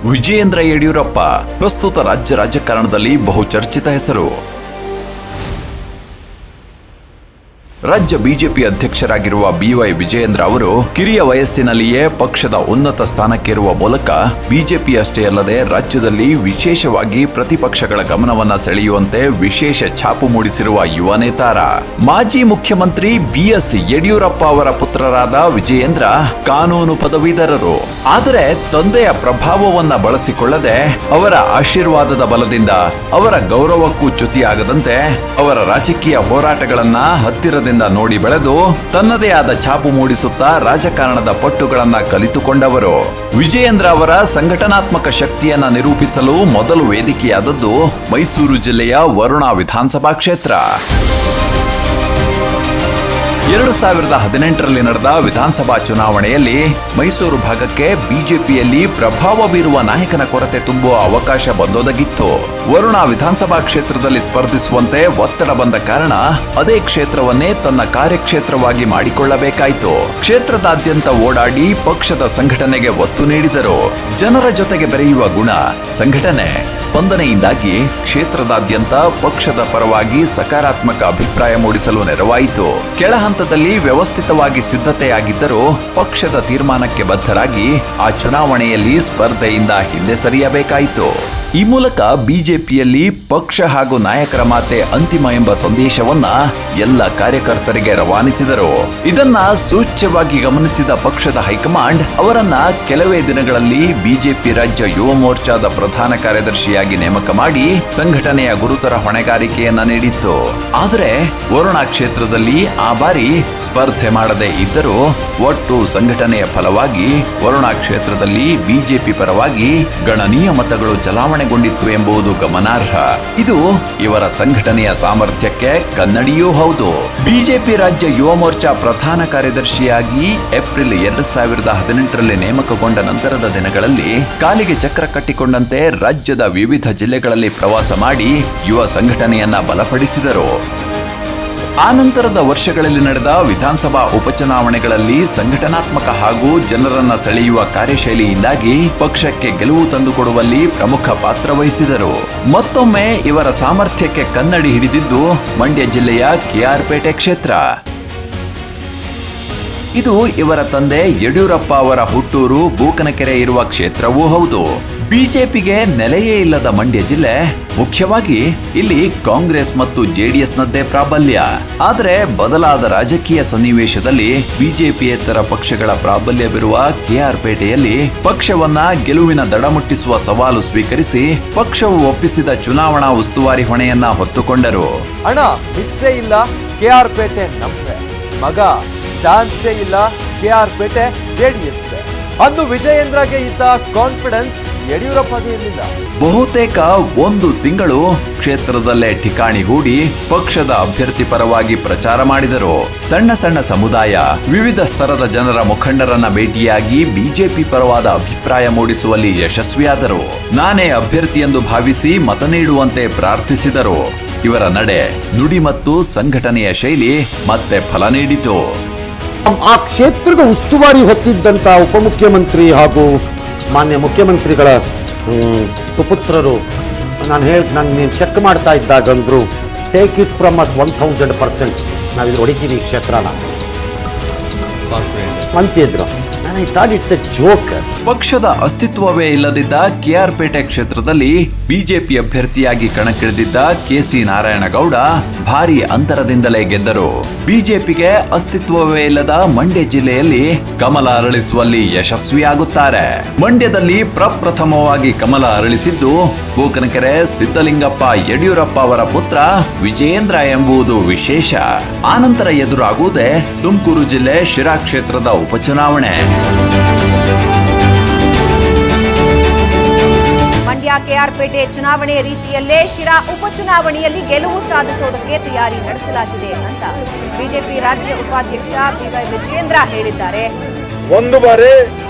ವಿಜಯೇಂದ್ರ ಯಡಿಯೂರಪ್ಪ ಪ್ರಸ್ತುತ ರಾಜ್ಯ ರಾಜಕಾರಣದಲ್ಲಿ ಬಹುಚರ್ಚಿತ ಹೆಸರು. ರಾಜ್ಯ ಬಿಜೆಪಿ ಅಧ್ಯಕ್ಷರಾಗಿರುವ ಬಿವೈ ವಿಜಯೇಂದ್ರ ಅವರು ಕಿರಿಯ ವಯಸ್ಸಿನಲ್ಲಿಯೇ ಪಕ್ಷದ ಉನ್ನತ ಸ್ಥಾನಕ್ಕೇರುವ ಮೂಲಕ ಬಿಜೆಪಿ ಅಷ್ಟೇ ಅಲ್ಲದೆ ರಾಜ್ಯದಲ್ಲಿ ವಿಶೇಷವಾಗಿ ಪ್ರತಿಪಕ್ಷಗಳ ಗಮನವನ್ನ ಸೆಳೆಯುವಂತೆ ವಿಶೇಷ ಛಾಪು ಮೂಡಿಸಿರುವ ಯುವ ನೇತಾರ. ಮಾಜಿ ಮುಖ್ಯಮಂತ್ರಿ ಬಿಎಸ್ ಯಡಿಯೂರಪ್ಪ ಅವರ ಪುತ್ರರಾದ ವಿಜಯೇಂದ್ರ ಕಾನೂನು ಪದವೀಧರರು. ಆದರೆ ತಂದೆಯ ಪ್ರಭಾವವನ್ನ ಬಳಸಿಕೊಳ್ಳದೆ ಅವರ ಆಶೀರ್ವಾದದ ಬಲದಿಂದ ಅವರ ಗೌರವಕ್ಕೂ ಚ್ಯುತಿಯಾಗದಂತೆ ಅವರ ರಾಜಕೀಯ ಹೋರಾಟಗಳನ್ನ ಹತ್ತಿರದಿಂದ ನೋಡಿ ಬೆಳೆದು ತನ್ನದೇ ಆದ ಛಾಪು ಮೂಡಿಸುತ್ತಾ ರಾಜಕಾರಣದ ಪಟ್ಟುಗಳನ್ನ ಕಲಿತುಕೊಂಡವರು. ವಿಜಯೇಂದ್ರ ಅವರ ಸಂಘಟನಾತ್ಮಕ ಶಕ್ತಿಯನ್ನ ನಿರೂಪಿಸಲು ಮೊದಲು ವೇದಿಕೆಯಾದದ್ದು ಮೈಸೂರು ಜಿಲ್ಲೆಯ ವರುಣಾ ವಿಧಾನಸಭಾ ಕ್ಷೇತ್ರ. 2018ರಲ್ಲಿ ನಡೆದ ವಿಧಾನಸಭಾ ಚುನಾವಣೆಯಲ್ಲಿ ಮೈಸೂರು ಭಾಗಕ್ಕೆ ಬಿಜೆಪಿಯಲ್ಲಿ ಪ್ರಭಾವ ಬೀರುವ ನಾಯಕನ ಕೊರತೆ ತುಂಬುವ ಅವಕಾಶ ಬಂದೊದಗಿತ್ತು. ವರುಣಾ ವಿಧಾನಸಭಾ ಕ್ಷೇತ್ರದಲ್ಲಿ ಸ್ಪರ್ಧಿಸುವಂತೆ ಒತ್ತಡ ಬಂದ ಕಾರಣ ಅದೇ ಕ್ಷೇತ್ರವನ್ನೇ ತನ್ನ ಕಾರ್ಯಕ್ಷೇತ್ರವಾಗಿ ಮಾಡಿಕೊಳ್ಳಬೇಕಾಯಿತು. ಕ್ಷೇತ್ರದಾದ್ಯಂತ ಓಡಾಡಿ ಪಕ್ಷದ ಸಂಘಟನೆಗೆ ಒತ್ತು ನೀಡಿದರು. ಜನರ ಜೊತೆಗೆ ಬೆರೆಯುವ ಗುಣ, ಸಂಘಟನೆ, ಸ್ಪಂದನೆಯಿಂದಾಗಿ ಕ್ಷೇತ್ರದಾದ್ಯಂತ ಪಕ್ಷದ ಪರವಾಗಿ ಸಕಾರಾತ್ಮಕ ಅಭಿಪ್ರಾಯ ಮೂಡಿಸಲು ನೆರವಾಯಿತು. ಕೆಳ ಹಂತದಲ್ಲಿ ವ್ಯವಸ್ಥಿತವಾಗಿ ಸಿದ್ಧತೆಯಾಗಿದ್ದರೂ ಪಕ್ಷದ ತೀರ್ಮಾನಕ್ಕೆ ಬದ್ಧರಾಗಿ ಆ ಚುನಾವಣೆಯಲ್ಲಿ ಸ್ಪರ್ಧೆಯಿಂದ ಹಿಂದೆ ಸರಿಯಬೇಕಾಯಿತು. ಈ ಮೂಲಕ ಬಿಜೆಪಿಯಲ್ಲಿ ಪಕ್ಷ ಹಾಗೂ ನಾಯಕರ ಮಾತೆ ಅಂತಿಮ ಎಂಬ ಸಂದೇಶವನ್ನ ಎಲ್ಲ ಕಾರ್ಯಕರ್ತರಿಗೆ ರವಾನಿಸಿದರು. ಇದನ್ನ ಸೂಚ್ಯವಾಗಿ ಗಮನಿಸಿದ ಪಕ್ಷದ ಹೈಕಮಾಂಡ್ ಅವರನ್ನ ಕೆಲವೇ ದಿನಗಳಲ್ಲಿ ಬಿಜೆಪಿ ರಾಜ್ಯ ಯುವ ಮೋರ್ಚಾದ ಪ್ರಧಾನ ಕಾರ್ಯದರ್ಶಿಯಾಗಿ ನೇಮಕ ಮಾಡಿ ಸಂಘಟನೆಯ ಗುರುತರ ಹೊಣೆಗಾರಿಕೆಯನ್ನ ನೀಡಿತ್ತು. ಆದರೆ ವರುಣಾ ಕ್ಷೇತ್ರದಲ್ಲಿ ಆ ಬಾರಿ ಸ್ಪರ್ಧೆ ಮಾಡದೇ ಇದ್ದರೂ ಒಟ್ಟು ಸಂಘಟನೆಯ ಫಲವಾಗಿ ವರುಣಾ ಕ್ಷೇತ್ರದಲ್ಲಿ ಬಿಜೆಪಿ ಪರವಾಗಿ ಗಣನೀಯ ಮತಗಳು ಚಲಾವಣೆಗೊಂಡಿತ್ತು ಎಂಬುದು ಗಮನಾರ್ಹ. ಇದು ಇವರ ಸಂಘಟನೆಯ ಸಾಮರ್ಥ್ಯಕ್ಕೆ ಕನ್ನಡಿಯೂ ಹೌದು. ಬಿಜೆಪಿ ರಾಜ್ಯ ಯುವ ಮೋರ್ಚಾ ಪ್ರಧಾನ ಕಾರ್ಯದರ್ಶಿಯಾಗಿ ಏಪ್ರಿಲ್ 2018ರಲ್ಲಿ ನೇಮಕಗೊಂಡ ನಂತರದ ದಿನಗಳಲ್ಲಿ ಕಾಲಿಗೆ ಚಕ್ರ ಕಟ್ಟಿಕೊಂಡಂತೆ ರಾಜ್ಯದ ವಿವಿಧ ಜಿಲ್ಲೆಗಳಲ್ಲಿ ಪ್ರವಾಸ ಮಾಡಿ ಯುವ ಸಂಘಟನೆಯನ್ನ ಬಲಪಡಿಸಿದರು. ಆ ನಂತರದ ವರ್ಷಗಳಲ್ಲಿ ನಡೆದ ವಿಧಾನಸಭಾ ಉಪಚುನಾವಣೆಗಳಲ್ಲಿ ಸಂಘಟನಾತ್ಮಕ ಹಾಗೂ ಜನರನ್ನ ಸೆಳೆಯುವ ಕಾರ್ಯಶೈಲಿಯಿಂದಾಗಿ ಪಕ್ಷಕ್ಕೆ ಗೆಲುವು ತಂದುಕೊಡುವಲ್ಲಿ ಪ್ರಮುಖ ಪಾತ್ರ ವಹಿಸಿದರು. ಮತ್ತೊಮ್ಮೆ ಇವರ ಸಾಮರ್ಥ್ಯಕ್ಕೆ ಕನ್ನಡಿ ಹಿಡಿದಿದ್ದು ಮಂಡ್ಯ ಜಿಲ್ಲೆಯ ಕೆಆರ್ ಪೇಟೆ ಕ್ಷೇತ್ರ. ಇದು ಇವರ ತಂದೆ ಯಡಿಯೂರಪ್ಪ ಅವರ ಹುಟ್ಟೂರು ಬೂಕನಕೆರೆ ಇರುವ ಕ್ಷೇತ್ರವೂ ಹೌದು. ಬಿಜೆಪಿಗೆ ನೆಲೆಯೇ ಇಲ್ಲದ ಮಂಡ್ಯ ಜಿಲ್ಲೆ, ಮುಖ್ಯವಾಗಿ ಇಲ್ಲಿ ಕಾಂಗ್ರೆಸ್ ಮತ್ತು ಜೆಡಿಎಸ್ನದ್ದೇ ಪ್ರಾಬಲ್ಯ. ಆದರೆ ಬದಲಾದ ರಾಜಕೀಯ ಸನ್ನಿವೇಶದಲ್ಲಿ ಬಿಜೆಪಿಯೇತರ ಪಕ್ಷಗಳ ಪ್ರಾಬಲ್ಯವಿರುವ ಕೆಆರ್ ಪೇಟೆಯಲ್ಲಿ ಪಕ್ಷವನ್ನ ಗೆಲುವಿನ ದಡ ಮುಟ್ಟಿಸುವ ಸವಾಲು ಸ್ವೀಕರಿಸಿ ಪಕ್ಷವು ಒಪ್ಪಿಸಿದ ಚುನಾವಣಾ ಉಸ್ತುವಾರಿ ಹೊಣೆಯನ್ನ ಹೊತ್ತುಕೊಂಡರು. ಅಣ್ಣ ಮಿಸ್ಸೇ ಇಲ್ಲ, ಕೆಆರ್ ಪೇಟೆ ನಮ್ದೆ, ಮಗ ಚಾನ್ಸೇ ಇಲ್ಲ, ಕೆಆರ್ ಪೇಟೆ ಜೆಡಿಎಸ್. ಅಂದು ವಿಜಯೇಂದ್ರಗೆ ಇದ್ದ ಕಾನ್ಫಿಡೆನ್ಸ್ ಯಡಿಯೂರಪ್ಪಗೆ ಇರಲಿಲ್ಲ. ಬಹುತೇಕ 1 ತಿಂಗಳು ಕ್ಷೇತ್ರದಲ್ಲೇ ಠಿಕಾಣಿ ಹೂಡಿ ಪಕ್ಷದ ಅಭ್ಯರ್ಥಿ ಪರವಾಗಿ ಪ್ರಚಾರ ಮಾಡಿದರು. ಸಣ್ಣ ಸಣ್ಣ ಸಮುದಾಯ, ವಿವಿಧ ಸ್ತರದ ಜನರ ಮುಖಂಡರನ್ನ ಭೇಟಿಯಾಗಿ ಬಿಜೆಪಿ ಪರವಾದ ಅಭಿಪ್ರಾಯ ಮೂಡಿಸುವಲ್ಲಿ ಯಶಸ್ವಿಯಾದರು. ನಾನೇ ಅಭ್ಯರ್ಥಿ ಎಂದು ಭಾವಿಸಿ ಮತ ನೀಡುವಂತೆ ಪ್ರಾರ್ಥಿಸಿದರು. ಇವರ ನಡೆ, ನುಡಿ ಮತ್ತು ಸಂಘಟನೆಯ ಶೈಲಿ ಮತ್ತೆ ಫಲ ನೀಡಿತು. ಆ ಕ್ಷೇತ್ರದ ಉಸ್ತುವಾರಿ ಹೊತ್ತಿದ್ದಂತ ಉಪಮುಖ್ಯಮಂತ್ರಿ ಹಾಗೂ ಮಾನ್ಯ ಮುಖ್ಯಮಂತ್ರಿಗಳ ಸುಪುತ್ರರು ನಾನು ಚೆಕ್ ಮಾಡ್ತಾ ಇದ್ದಾಗಂದ್ರು, ಟೇಕ್ ಇಟ್ ಫ್ರಮ್ ಅಸ್ 1000%, ನಾವಿದು ಹೊಡಿತೀವಿ ಈ ಕ್ಷೇತ್ರನ ಅಂತಿದ್ರು. ಪಕ್ಷದ ಅಸ್ತಿತ್ವವೇ ಇಲ್ಲದಿದ್ದ ಕೆಆರ್ ಪೇಟೆ ಕ್ಷೇತ್ರದಲ್ಲಿ ಬಿಜೆಪಿ ಅಭ್ಯರ್ಥಿಯಾಗಿ ಕಣಕ್ಕಿಳಿದಿದ್ದ ಕೆಸಿ ನಾರಾಯಣಗೌಡ ಭಾರಿ ಅಂತರದಿಂದಲೇ ಗೆದ್ದರು. ಬಿಜೆಪಿಗೆ ಅಸ್ತಿತ್ವವೇ ಇಲ್ಲದ ಮಂಡ್ಯ ಜಿಲ್ಲೆಯಲ್ಲಿ ಕಮಲ ಅರಳಿಸುವಲ್ಲಿ ಯಶಸ್ವಿಯಾಗುತ್ತಾರೆ. ಮಂಡ್ಯದಲ್ಲಿ ಪ್ರಪ್ರಥಮವಾಗಿ ಕಮಲ ಅರಳಿಸಿದ್ದು ಬೂಕನಕೆರೆ ಸಿದ್ದಲಿಂಗಪ್ಪ ಯಡಿಯೂರಪ್ಪ ಅವರ ಪುತ್ರ ವಿಜಯೇಂದ್ರ ಎಂಬುದು ವಿಶೇಷ. ಆನಂತರ ಎದುರಾಗುವುದೇ ತುಮಕೂರು ಜಿಲ್ಲೆ ಶಿರಾ ಕ್ಷೇತ್ರದ ಉಪಚುನಾವಣೆ. ಮಂಡ್ಯ ಕೆಆರ್ಪೇಟೆ ಚುನಾವಣೆ ರೀತಿಯಲ್ಲೇ ಶಿರಾ ಉಪಚುನಾವಣೆಯಲ್ಲಿ ಗೆಲುವು ಸಾಧಿಸೋದಕ್ಕೆ ತಯಾರಿ ನಡೆಸಲಾಗಿದೆ ಅಂತ ಬಿಜೆಪಿ ರಾಜ್ಯ ಉಪಾಧ್ಯಕ್ಷ ಬಿವೈ ವಿಜಯೇಂದ್ರ ಹೇಳಿದ್ದಾರೆ. ಒಂದು ಬಾರಿ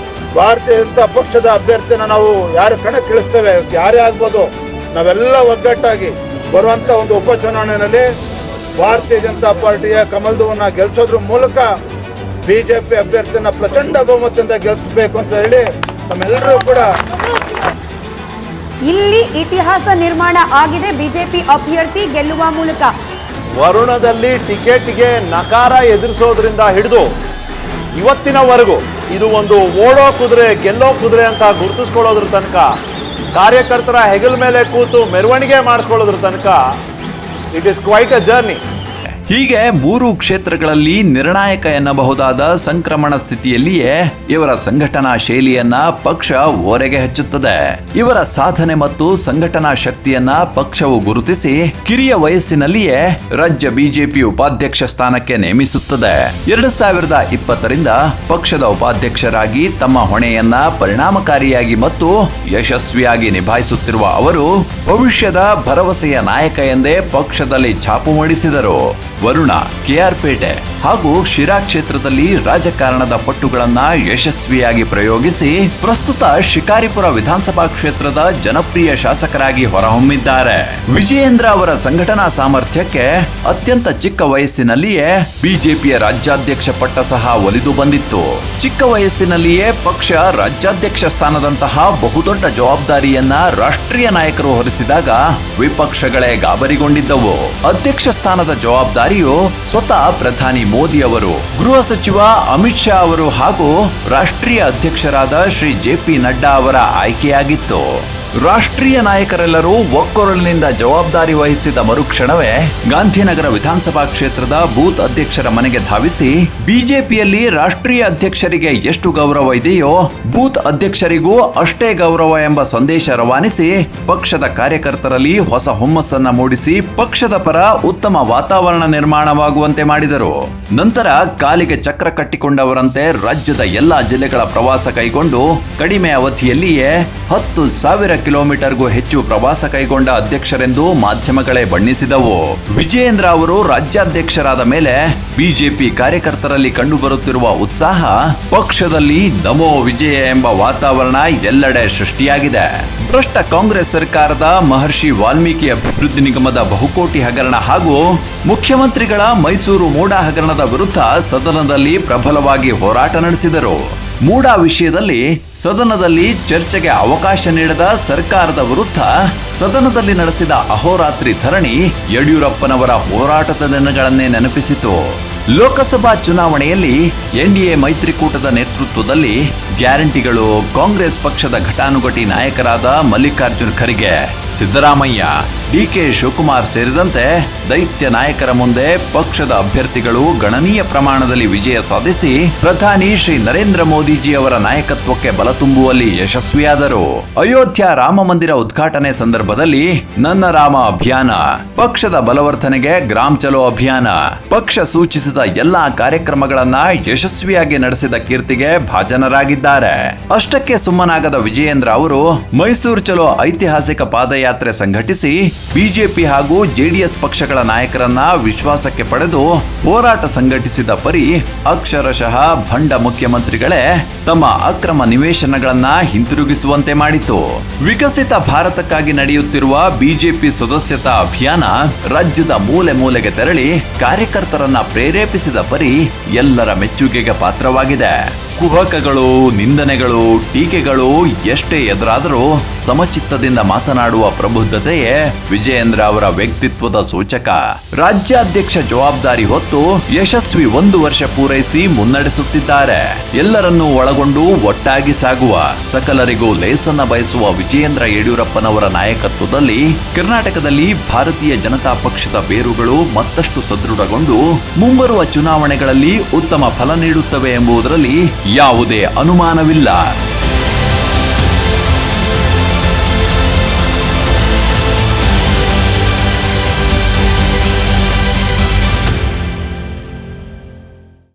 ಭಾರತೀಯ ಜನತಾ ಪಕ್ಷದ ಅಭ್ಯರ್ಥಿನ ನಾವು ಯಾರು ಕಣಕ್ಕಿಳಿಸ್ತೇವೆ, ಯಾರೇ ಆಗ್ಬೋದು, ನಾವೆಲ್ಲ ಒಗ್ಗಟ್ಟಾಗಿ ಬರುವಂತ ಒಂದು ಉಪಚುನಾವಣೆಯಲ್ಲಿ ಭಾರತೀಯ ಜನತಾ ಪಾರ್ಟಿಯ ಕಮಲದವನ್ನ ಗೆಲ್ಸೋದ್ರ ಮೂಲಕ ಬಿಜೆಪಿ ಅಭ್ಯರ್ಥಿನ ಪ್ರಚಂಡ ಬಹುಮತದಿಂದ ಗೆಲ್ಲಿಸಬೇಕು ಅಂತ ಹೇಳಿ ನಮ್ಮೆಲ್ಲರೂ ಕೂಡ ಇಲ್ಲಿ ಇತಿಹಾಸ ನಿರ್ಮಾಣ ಆಗಿದೆ ಬಿಜೆಪಿ ಅಭ್ಯರ್ಥಿ ಗೆಲ್ಲುವ ಮೂಲಕ. ವರುಣದಲ್ಲಿ ಟಿಕೆಟ್ಗೆ ನಕಾರ ಎದುರಿಸೋದ್ರಿಂದ ಹಿಡಿದು ಇವತ್ತಿನವರೆಗೂ ಇದು ಒಂದು ಓಡೋ ಕುದುರೆ ಗೆಲ್ಲೋ ಕುದುರೆ ಅಂತ ಗುರುತಿಸ್ಕೊಳ್ಳೋದ್ರ ತನಕ, ಕಾರ್ಯಕರ್ತರ ಹೆಗಲ ಮೇಲೆ ಕೂತು ಮೆರವಣಿಗೆ ಮಾಡಿಸ್ಕೊಳ್ಳೋದ್ರ ತನಕ it is quite a journey. ಹೀಗೆ 3 ಕ್ಷೇತ್ರಗಳಲ್ಲಿ ನಿರ್ಣಾಯಕ ಎನ್ನಬಹುದಾದ ಸಂಕ್ರಮಣ ಸ್ಥಿತಿಯಲ್ಲಿಯೇ ಇವರ ಸಂಘಟನಾ ಶೈಲಿಯನ್ನ ಪಕ್ಷ ಓರೆಗೆ ಹಚ್ಚುತ್ತದೆ. ಇವರ ಸಾಧನೆ ಮತ್ತು ಸಂಘಟನಾ ಶಕ್ತಿಯನ್ನ ಪಕ್ಷವು ಗುರುತಿಸಿ ಕಿರಿಯ ವಯಸ್ಸಿನಲ್ಲಿಯೇ ರಾಜ್ಯ ಬಿಜೆಪಿ ಉಪಾಧ್ಯಕ್ಷ ಸ್ಥಾನಕ್ಕೆ ನೇಮಿಸುತ್ತದೆ. 2020ರಿಂದ ಪಕ್ಷದ ಉಪಾಧ್ಯಕ್ಷರಾಗಿ ತಮ್ಮ ಹೊಣೆಯನ್ನ ಪರಿಣಾಮಕಾರಿಯಾಗಿ ಮತ್ತು ಯಶಸ್ವಿಯಾಗಿ ನಿಭಾಯಿಸುತ್ತಿರುವ ಅವರು ಭವಿಷ್ಯದ ಭರವಸೆಯ ನಾಯಕ ಎಂದೇ ಪಕ್ಷದಲ್ಲಿ ಛಾಪು ಮೂಡಿಸಿದರು. ವರುಣ, ಕೆಆರ್ ಪೇಟೆ ಹಾಗೂ ಶಿರಾ ಕ್ಷೇತ್ರದಲ್ಲಿ ರಾಜಕಾರಣದ ಪಟ್ಟುಗಳನ್ನ ಯಶಸ್ವಿಯಾಗಿ ಪ್ರಯೋಗಿಸಿ ಪ್ರಸ್ತುತ ಶಿಕಾರಿಪುರ ವಿಧಾನಸಭಾ ಕ್ಷೇತ್ರದ ಜನಪ್ರಿಯ ಶಾಸಕರಾಗಿ ಹೊರಹೊಮ್ಮಿದ್ದಾರೆ. ವಿಜಯೇಂದ್ರ ಅವರ ಸಂಘಟನಾ ಸಾಮರ್ಥ್ಯಕ್ಕೆ ಅತ್ಯಂತ ಚಿಕ್ಕ ವಯಸ್ಸಿನಲ್ಲಿಯೇ ಬಿಜೆಪಿಯ ರಾಜ್ಯಾಧ್ಯಕ್ಷ ಪಟ್ಟ ಸಹ ಒಲಿದು ಬಂದಿತ್ತು. ಚಿಕ್ಕ ವಯಸ್ಸಿನಲ್ಲಿಯೇ ಪಕ್ಷ ರಾಜ್ಯಾಧ್ಯಕ್ಷ ಸ್ಥಾನದಂತಹ ಬಹುದೊಡ್ಡ ಜವಾಬ್ದಾರಿಯನ್ನ ರಾಷ್ಟ್ರೀಯ ನಾಯಕರು ಹೊರಿಸಿದಾಗ ವಿಪಕ್ಷಗಳೇ ಗಾಬರಿಗೊಂಡಿದ್ದವು. ಅಧ್ಯಕ್ಷ ಸ್ಥಾನದ ಜವಾಬ್ದಾರಿಯು ಸ್ವತಃ ಪ್ರಧಾನಿ ಮೋದಿ ಅವರು, ಗೃಹ ಸಚಿವ ಅಮಿತ್ ಶಾ ಅವರು ಹಾಗೂ ರಾಷ್ಟ್ರೀಯ ಅಧ್ಯಕ್ಷರಾದ ಶ್ರೀ JP ನಡ್ಡಾ ಅವರ ಆಯ್ಕೆಯಾಗಿತ್ತು. ರಾಷ್ಟ್ರೀಯ ನಾಯಕರೆಲ್ಲರೂ ಒಕ್ಕೊರಲಿನಿಂದ ಜವಾಬ್ದಾರಿ ವಹಿಸಿದ ಮರುಕ್ಷಣವೇ ಗಾಂಧಿನಗರ ವಿಧಾನಸಭಾ ಕ್ಷೇತ್ರದ ಬೂತ್ ಅಧ್ಯಕ್ಷರ ಮನೆಗೆ ಧಾವಿಸಿ ಬಿಜೆಪಿಯಲ್ಲಿ ರಾಷ್ಟ್ರೀಯ ಅಧ್ಯಕ್ಷರಿಗೆ ಎಷ್ಟು ಗೌರವ ಇದೆಯೋ ಬೂತ್ ಅಧ್ಯಕ್ಷರಿಗೂ ಅಷ್ಟೇ ಗೌರವ ಎಂಬ ಸಂದೇಶ ರವಾನಿಸಿ ಪಕ್ಷದ ಕಾರ್ಯಕರ್ತರಲ್ಲಿ ಹೊಸ ಹುಮ್ಮಸ್ಸನ್ನ ಮೂಡಿಸಿ ಪಕ್ಷದ ಪರ ಉತ್ತಮ ವಾತಾವರಣ ನಿರ್ಮಾಣವಾಗುವಂತೆ ಮಾಡಿದರು. ನಂತರ ಕಾಲಿಗೆ ಚಕ್ರ ಕಟ್ಟಿಕೊಂಡವರಂತೆ ರಾಜ್ಯದ ಎಲ್ಲಾ ಜಿಲ್ಲೆಗಳ ಪ್ರವಾಸ ಕೈಗೊಂಡು ಕಡಿಮೆ ಅವಧಿಯಲ್ಲಿಯೇ 10,000 ಕಿಲೋಮೀಟರ್ಗೂ ಹೆಚ್ಚು ಪ್ರವಾಸ ಕೈಗೊಂಡ ಅಧ್ಯಕ್ಷರೆಂದು ಮಾಧ್ಯಮಗಳೇ ಬಣ್ಣಿಸಿದವು. ವಿಜಯೇಂದ್ರ ಅವರು ರಾಜ್ಯಾಧ್ಯಕ್ಷರಾದ ಮೇಲೆ ಬಿಜೆಪಿ ಕಾರ್ಯಕರ್ತರಲ್ಲಿ ಕಂಡುಬರುತ್ತಿರುವ ಉತ್ಸಾಹ, ಪಕ್ಷದಲ್ಲಿ ನಮೋ ವಿಜಯ ಎಂಬ ವಾತಾವರಣ ಎಲ್ಲೆಡೆ ಸೃಷ್ಟಿಯಾಗಿದೆ. ಭ್ರಷ್ಟ ಕಾಂಗ್ರೆಸ್ ಸರ್ಕಾರದ ಮಹರ್ಷಿ ವಾಲ್ಮೀಕಿ ಅಭಿವೃದ್ಧಿ ನಿಗಮದ ಬಹುಕೋಟಿ ಹಗರಣ ಹಾಗೂ ಮುಖ್ಯಮಂತ್ರಿಗಳ ಮೈಸೂರು ಮೂಡಾ ಹಗರಣದ ವಿರುದ್ಧ ಸದನದಲ್ಲಿ ಪ್ರಬಲವಾಗಿ ಹೋರಾಟ ನಡೆಸಿದರು. ಮೂಡಾ ವಿಷಯದಲ್ಲಿ ಸದನದಲ್ಲಿ ಚರ್ಚೆಗೆ ಅವಕಾಶ ನೀಡದ ಸರ್ಕಾರದ ವಿರುದ್ಧ ಸದನದಲ್ಲಿ ನಡೆಸಿದ ಅಹೋರಾತ್ರಿ ಧರಣಿ ಯಡಿಯೂರಪ್ಪನವರ ಹೋರಾಟದ ದಿನಗಳನ್ನೇ ನೆನಪಿಸಿತು. ಲೋಕಸಭಾ ಚುನಾವಣೆಯಲ್ಲಿ ಎನ್ಡಿಎ ಮೈತ್ರಿಕೂಟದ ನೇತೃತ್ವದಲ್ಲಿ ಗ್ಯಾರಂಟಿಗಳು ಕಾಂಗ್ರೆಸ್ ಪಕ್ಷದ ಘಟಾನುಘಟಿ ನಾಯಕರಾದ ಮಲ್ಲಿಕಾರ್ಜುನ್ ಖರ್ಗೆ, ಸಿದ್ದರಾಮಯ್ಯ, ಡಿಕೆ ಶಿವಕುಮಾರ್ ಸೇರಿದಂತೆ ದೈತ್ಯ ನಾಯಕರ ಮುಂದೆ ಪಕ್ಷದ ಅಭ್ಯರ್ಥಿಗಳು ಗಣನೀಯ ಪ್ರಮಾಣದಲ್ಲಿ ವಿಜಯ ಸಾಧಿಸಿ ಪ್ರಧಾನಿ ಶ್ರೀ ನರೇಂದ್ರ ಮೋದಿಜಿ ಅವರ ನಾಯಕತ್ವಕ್ಕೆ ಬಲ ತುಂಬುವಲ್ಲಿ ಯಶಸ್ವಿಯಾದರು. ಅಯೋಧ್ಯ ರಾಮ ಮಂದಿರ ಉದ್ಘಾಟನೆ ಸಂದರ್ಭದಲ್ಲಿ ನನ್ನ ರಾಮ ಅಭಿಯಾನ, ಪಕ್ಷದ ಬಲವರ್ಧನೆಗೆ ಗ್ರಾಮ್ ಚಲೋ ಅಭಿಯಾನ, ಪಕ್ಷ ಸೂಚಿಸಿದ ಎಲ್ಲಾ ಕಾರ್ಯಕ್ರಮಗಳನ್ನ ಯಶಸ್ವಿಯಾಗಿ ನಡೆಸಿದ ಕೀರ್ತಿಗೆ ಭಾಜನರಾಗಿದ್ದಾರೆ. ಅಷ್ಟಕ್ಕೆ ಸುಮ್ಮನಾಗದ ವಿಜಯೇಂದ್ರ ಅವರು ಮೈಸೂರು ಚಲೋ ಐತಿಹಾಸಿಕ ಪಾದಯಾತ್ರೆ ಸಂಘಟಿಸಿ ಬಿಜೆಪಿ ಹಾಗೂ ಜೆಡಿಎಸ್ ಪಕ್ಷಗಳ ನಾಯಕರನ್ನ ವಿಶ್ವಾಸಕ್ಕೆ ಪಡೆದು ಹೋರಾಟ ಸಂಘಟಿಸಿದ ಪರಿ ಅಕ್ಷರಶಃ ಭಂಡ ಮುಖ್ಯಮಂತ್ರಿಗಳೇ ತಮ್ಮ ಅಕ್ರಮ ನಿವೇಶನಗಳನ್ನ ಹಿಂತಿರುಗಿಸುವಂತೆ ಮಾಡಿತು. ವಿಕಸಿತ ಭಾರತಕ್ಕಾಗಿ ನಡೆಯುತ್ತಿರುವ ಬಿಜೆಪಿ ಸದಸ್ಯತಾ ಅಭಿಯಾನ ರಾಜ್ಯದ ಮೂಲೆ ಮೂಲೆಗೆ ತೆರಳಿ ಕಾರ್ಯಕರ್ತರನ್ನ ಪ್ರೇರೇಪಿಸಿದ ಪರಿ ಎಲ್ಲರ ಮೆಚ್ಚುಗೆಗೆ ಪಾತ್ರವಾಗಿದೆ. ಕುಹಕಗಳು, ನಿಂದನೆಗಳು, ಟೀಕೆಗಳು ಎಷ್ಟೇ ಎದುರಾದರೂ ಸಮಚಿತ್ತದಿಂದ ಮಾತನಾಡುವ ಪ್ರಬುದ್ಧತೆಯೇ ವಿಜಯೇಂದ್ರ ಅವರ ವ್ಯಕ್ತಿತ್ವದ ಸೂಚಕ. ರಾಜ್ಯಾಧ್ಯಕ್ಷ ಜವಾಬ್ದಾರಿ ಹೊತ್ತು ಯಶಸ್ವಿ 1 ವರ್ಷ ಪೂರೈಸಿ ಮುನ್ನಡೆಸುತ್ತಿದ್ದಾರೆ. ಎಲ್ಲರನ್ನೂ ಒಳಗೊಂಡು ಒಟ್ಟಾಗಿ ಸಾಗುವ, ಸಕಲರಿಗೂ ಲೇಸನ್ನ ಬಯಸುವ ವಿಜಯೇಂದ್ರ ಯಡಿಯೂರಪ್ಪನವರ ನಾಯಕತ್ವದಲ್ಲಿ ಕರ್ನಾಟಕದಲ್ಲಿ ಭಾರತೀಯ ಜನತಾ ಪಕ್ಷದ ಬೇರುಗಳು ಮತ್ತಷ್ಟು ಸದೃಢಗೊಂಡು ಮುಂಬರುವ ಚುನಾವಣೆಗಳಲ್ಲಿ ಉತ್ತಮ ಫಲ ನೀಡುತ್ತವೆ ಎಂಬುದರಲ್ಲಿ ಯಾವುದೇ ಅನುಮಾನವಿಲ್ಲ.